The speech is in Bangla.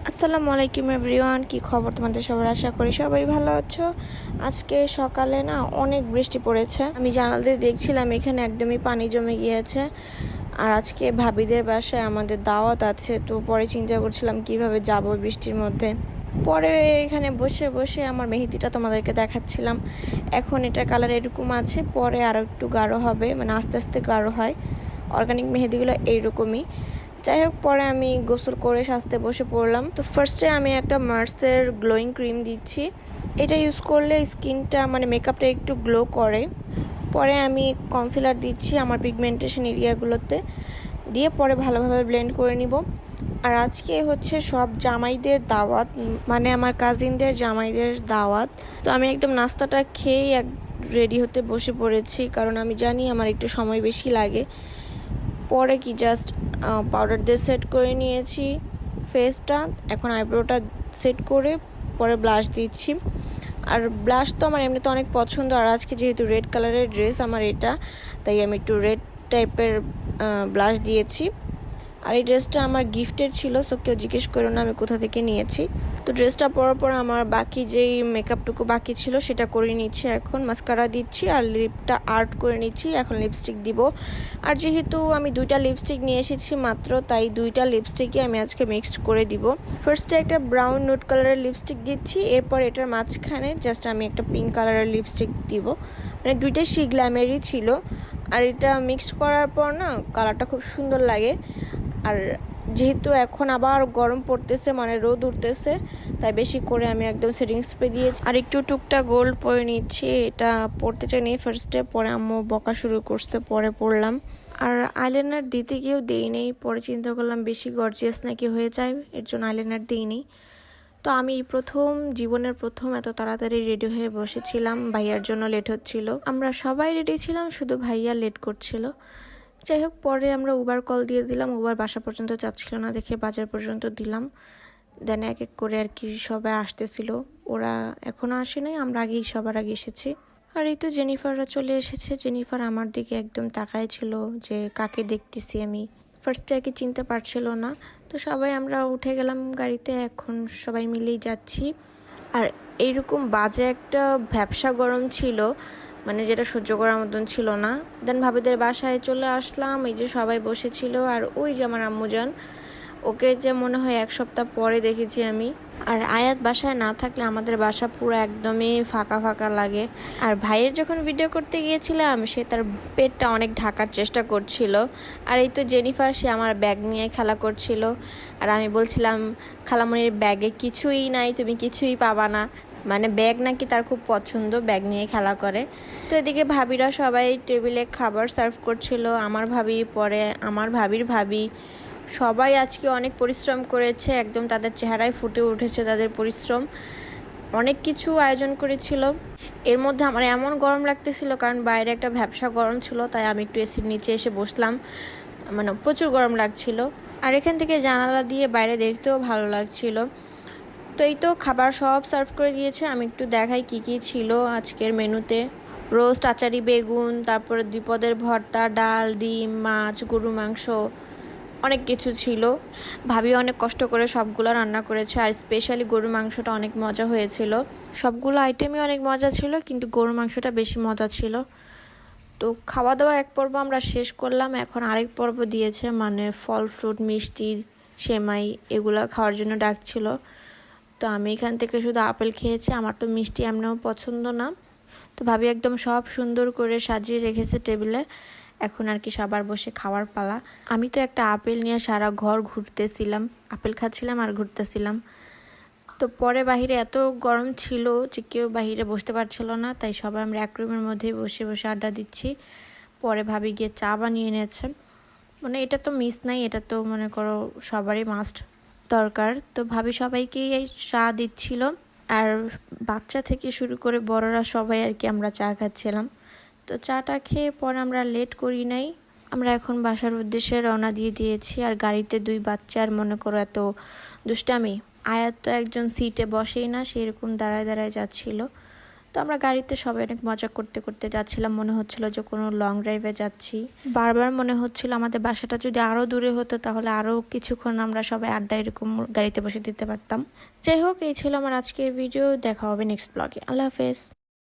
আসসালামু আলাইকুম এভরিওয়ান, কি খবর তোমাদের সবার? আশা করি সবাই ভালো আছো। আজকে সকালে না অনেক বৃষ্টি পড়েছে। আমি জানালা দিয়ে দেখছিলাম এখানে একদমই পানি জমে গিয়েছে। আর আজকে ভাবিদের বাসায় আমাদের দাওয়াত আছে, তো পরে চিন্তা করছিলাম কিভাবে যাব বৃষ্টির মধ্যে। পরে এখানে বসে বসে আমার মেহেদিটা তোমাদেরকে দেখাচ্ছিলাম। এখন এটার কালার এরকম আছে, পরে আরও একটু গাঢ় হবে, মানে আস্তে আস্তে গাঢ় হয়। অর্গানিক মেহেদিগুলো এইরকমই। যাই হোক, পরে আমি গোসল করে সাজতে বসে পড়লাম। তো ফার্স্টে আমি একটা মার্সের গ্লোয়িং ক্রিম দিচ্ছি। এটা ইউজ করলে স্কিনটা মানে মেকআপটা একটু গ্লো করে। পরে আমি কনসিলার দিচ্ছি আমার পিগমেন্টেশন এরিয়াগুলোতে, দিয়ে পরে ভালোভাবে ব্লেন্ড করে নিব। আর আজকে হচ্ছে সব জামাইদের দাওয়াত, মানে আমার কাজিনদের জামাইদের দাওয়াত। তো আমি একদম নাস্তাটা খেয়েই রেডি হতে বসে পড়েছি, কারণ আমি জানি আমার একটু সময় বেশি লাগে। পরে কি জাস্ট পাউডার দিয়ে সেট করে নিয়েছি ফেসটা। এখন আইব্রোটা সেট করে পরে ব্লাশ দিচ্ছি। আর ব্লাশ তো আমার এমনিতে অনেক পছন্দ, আর আজকে যেহেতু রেড কালারের ড্রেস আমার এটা, তাই আমি একটু রেড টাইপের ব্লাশ দিয়েছি। আর এই ড্রেসটা আমার গিফটের ছিল, সো কেউ জিজ্ঞেস করো না আমি কোথা থেকে নিয়েছি। তো ড্রেসটা পরার পর আমার বাকি যেই মেকআপটুকু বাকি ছিল সেটা করে নিচ্ছি। এখন মাস্কারা দিচ্ছি আর লিপটা আর্ট করে নিচ্ছি। এখন লিপস্টিক দিব। আর যেহেতু আমি 2টা লিপস্টিক নিয়ে এসেছি মাত্র, তাই 2টা লিপস্টিকই আমি আজকে মিক্সড করে দিব। ফার্স্টে একটা ব্রাউন নুড কালারের লিপস্টিক দিচ্ছি, এরপর এটার মাঝখানে জাস্ট আমি একটা পিঙ্ক কালারের লিপস্টিক দিব। মানে 2টাই সি গ্ল্যামেরই ছিল। আর এটা মিক্সড করার পর না কালারটা খুব সুন্দর লাগে। আর যেহেতু এখন আবার গরম পড়তেছে, মানে রোদ উঠতেছে, তাই বেশি করে আমি একদম সেটিং স্প্রে দিয়েছি। আর একটু টুকটা গোল্ড পরে নিচ্ছি। এটা পড়তে চাইনি ফার্স্টে, পরে আম্মু বকা শুরু করতে, পরে পড়লাম। আর আইলাইনার দিতে গিয়েও দেই নেই, পরে চিন্তা করলাম বেশি গর্জিয়াস নাকি হয়ে যায়, এর জন্য আইলাইনার দিই নেই। তো আমি জীবনের প্রথম এত তাড়াতাড়ি রেডি হয়ে বসেছিলাম। ভাইয়ার জন্য লেট হচ্ছিল, আমরা সবাই রেডি ছিলাম, শুধু ভাইয়া লেট করছিল। যাই হোক, পরে আমরা উবার কল দিয়ে দিলাম। উবার বাসা পর্যন্ত যাচ্ছিল না দেখে বাজার পর্যন্ত দিলাম। দেন এক এক করে আর কি সবাই আসতেছিল। ওরা এখনও আসে নাই, আমরা আগেই সবার আগে এসেছি। আর এই তো জেনিফাররা চলে এসেছে। জেনিফার আমার দিকে একদম তাকায় ছিল যে কাকে দেখতেছি আমি। ফার্স্টে আর কি চিনতে পারছিল না। তো সবাই আমরা উঠে গেলাম গাড়িতে, এখন সবাই মিলেই যাচ্ছি। আর এইরকম বাজে একটা ভ্যাপসা গরম ছিল, মানে যেটা সহ্য করার মতন ছিল না। দেন ভাবিদের বাসায় চলে আসলাম। এই যে সবাই বসেছিল, আর ওই যে আমার আম্মুজান, ওকে যে মনে হয় 1 সপ্তাহ পরে দেখেছি আমি। আর আয়াত বাসায় না থাকলে আমাদের বাসা পুরো একদমই ফাঁকা ফাঁকা লাগে। আর ভাইয়ের যখন ভিডিও করতে গিয়েছিলাম, সে তার পেটটা অনেক ঢাকার চেষ্টা করছিল। আর এই তো জেনিফার, সে আমার ব্যাগ নিয়ে খেলা করছিল। আর আমি বলছিলাম খালামণির ব্যাগে কিছুই নাই, তুমি কিছুই পাবা না। মানে ব্যাগ নাকি তার খুব পছন্দ, ব্যাগ নিয়ে খেলা করে। তো এদিকে ভাবিরা সবাই টেবিলে খাবার সার্ভ করছিল। আমার ভাবি, পরে আমার ভাবির ভাবি, সবাই আজকে অনেক পরিশ্রম করেছে। একদম তাদের চেহারায় ফুটে উঠেছে তাদের পরিশ্রম। অনেক কিছু আয়োজন করেছিল। এর মধ্যে আমার এমন গরম লাগতেছিল, কারণ বাইরে একটা ভ্যাপসা গরম ছিল, তাই আমি একটু এসির নিচে এসে বসলাম। মানে প্রচুর গরম লাগছিল। আর এখান থেকে জানালা দিয়ে বাইরে দেখতেও ভালো লাগছিল। তো এই তো খাবার সব সার্ভ করে দিয়েছে। আমি একটু দেখাই কি কি ছিল আজকের মেনুতে। রোস্ট, আচারি, বেগুন, তারপরে 2 পদের ভর্তা, ডাল, ডিম, মাছ, গরু মাংস, অনেক কিছু ছিল। ভাবি অনেক কষ্ট করে সবগুলো রান্না করেছে। আর স্পেশালি গরু মাংসটা অনেক মজা হয়েছিল। সবগুলো আইটেমই অনেক মজা ছিল, কিন্তু গরু মাংসটা বেশি মজা ছিল। তো খাওয়া দাওয়া এক পর্ব আমরা শেষ করলাম। এখন আরেক পর্ব দিয়েছে, মানে ফল ফ্রুট, মিষ্টি, সেমাই, এগুলো খাওয়ার জন্য ডাকছিল। তো আমি এখান থেকে শুধু আপেল খেয়েছি, আমার তো মিষ্টি এমনিও পছন্দ না। তো ভাবি একদম সব সুন্দর করে সাজিয়ে রেখেছে টেবিলে। এখন আর কি সবার বসে খাওয়ার পালা। আমি তো একটা আপেল নিয়ে সারা ঘর ঘুরতেছিলাম, আপেল খাচ্ছিলাম আর ঘুরতেছিলাম। তো পরে বাহিরে এত গরম ছিল যে কেউ বাহিরে বসতে পারছিল না, তাই সবাই আমরা এক রুমের মধ্যেই বসে বসে আড্ডা দিচ্ছি। পরে ভাবি গিয়ে চা বানিয়ে এনেছে। মানে এটা তো মিস নাই, এটা তো মনে করো সবারই মাস্ট দরকার। তো ভাবি সবাইকেই এই চা দিচ্ছিল। আর বাচ্চা থেকে শুরু করে বড়রা সবাই আর কি আমরা চা খাচ্ছিলাম। তো চাটা খেয়ে পরে আমরা লেট করি নাই, আমরা এখন বাসার উদ্দেশ্যে রওনা দিয়ে দিয়েছি। আর গাড়িতে 2 বাচ্চার মনে করো এত দুষ্টামি। আয়াত তো একজন সিটে বসেই না, সেরকম দাঁড়ায় দাঁড়ায় যাচ্ছিল। তো আমরা গাড়িতে সবাই অনেক মজা করতে করতে যাচ্ছিলাম, মনে হচ্ছিল যে কোনো লং ড্রাইভে যাচ্ছি। বারবার মনে হচ্ছিল আমাদের বাসাটা যদি আরও দূরে হতো তাহলে আরও কিছুক্ষণ আমরা সবাই আড্ডা এরকম গাড়িতে বসে দিতে পারতাম। যাই হোক, এই ছিল আমার আজকের ভিডিও। দেখা হবে নেক্সট ব্লগে। আল্লাহ হাফেজ।